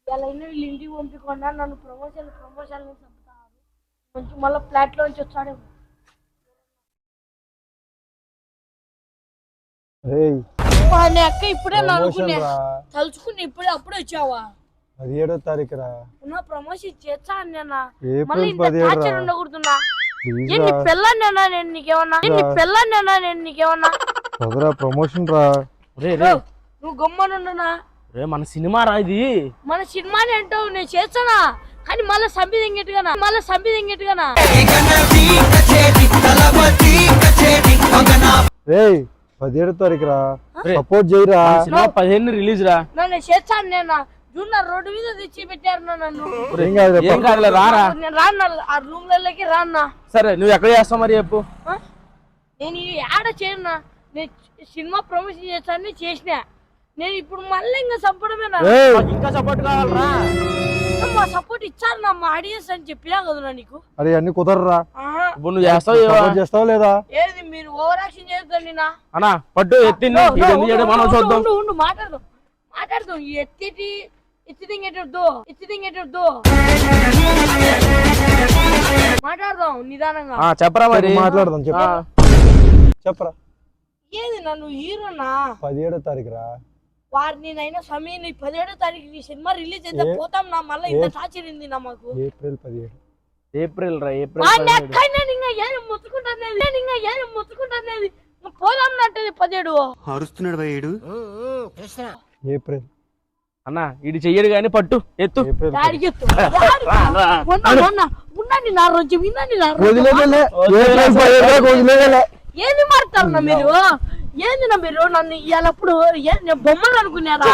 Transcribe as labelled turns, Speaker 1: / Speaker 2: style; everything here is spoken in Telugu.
Speaker 1: ఇలా వీళ్ళు ఇంటికి పంపించకుండా నన్ను ప్రమోషన్ చంపుతారు. కొంచెం మళ్ళీ ఫ్లాట్ లోంచి వచ్చాడేమో. అక్క ఇప్పుడే తలుచుకుని అప్పుడే వచ్చావా?
Speaker 2: 17వ తారీఖు రా.
Speaker 1: ప్రమోషన్ చేస్తా అన్నా మళ్ళీ ఉండకూడుతున్నా. నీ పెళ్ళన్నా నేను నీకేమన్నా
Speaker 2: ప్రమోషన్ రా.
Speaker 1: నువ్వు గమ్మనున్నా.
Speaker 3: మన సినిమా రా ఇది.
Speaker 1: మన సినిమా ఏంటో నేను చేస్తానా కానీ మళ్ళీ సంబిదింగెట్టుగానా
Speaker 2: 17వ తారీఖు రా. సపోర్ట్ చేయరా.
Speaker 3: 15 రిలీజ్ రా.
Speaker 1: నేను చేస్తాను. నేను జూనియర్ రోడ్డు మీద తెచ్చి పెట్టారు నన్ను.
Speaker 3: రారా
Speaker 1: రాన్నా ఆ రూమ్ లకి రాన్నా.
Speaker 3: సరే నువ్వు ఎక్కడ చేస్తావు మరి చెప్పు.
Speaker 1: నేను ఆడ చేయను. నేను సినిమా ప్రమోషన్ చేస్తాను చేసిన. నేను ఇప్పుడు మళ్ళీ ఇంకా చంపడమేనా?
Speaker 3: ఇంకా సపోర్ట్ కావాలరా.
Speaker 1: మా సపోర్ట్ ఇచ్చారు నా మా ఆడియన్స్ అని చెప్పినా కదా నీకు.
Speaker 2: అరే అన్ని కుదరరా.
Speaker 3: ఇప్పుడు నువ్వు చేస్తావు
Speaker 2: లేదా?
Speaker 1: ఏది మీరు ఓవర్ యాక్షన్ చేద్దాం
Speaker 3: అన్నా పట్టు ఎత్తింది మనం చూద్దాం.
Speaker 1: మాట్లాడదాం మాట్లాడదాం నిదానంగా.
Speaker 3: చెప్పరా మరి.
Speaker 2: మాట్లాడదాం చెప్పరా.
Speaker 1: ఏది నన్ను హీరోనా?
Speaker 2: 17వ తారీఖు రా.
Speaker 1: వారిని నైనా సమయం 17వ తారీఖు ఈ సినిమా రిలీజ్ అయితే పోతాం నా. మళ్ళీ ఇంత టార్చరింది నా మాకు.
Speaker 2: ఏప్రిల్ 17.
Speaker 3: ఏప్రిల్ రా.
Speaker 1: ముత్తుకుంటానేది పోదాం అంటే 17
Speaker 4: అరుస్తున్నాడు భయ్యుడు.
Speaker 2: ఏప్రిల్
Speaker 3: అన్నా ఇది చెయ్యడు గాని పట్టు ఎత్తు.
Speaker 1: ఉండండి నా రోజు వినండి. ఏది మారుతారు మీరు? ఏంది నా మీరు నన్ను ఇవాళప్పుడు బొమ్మలు అనుకున్నారా?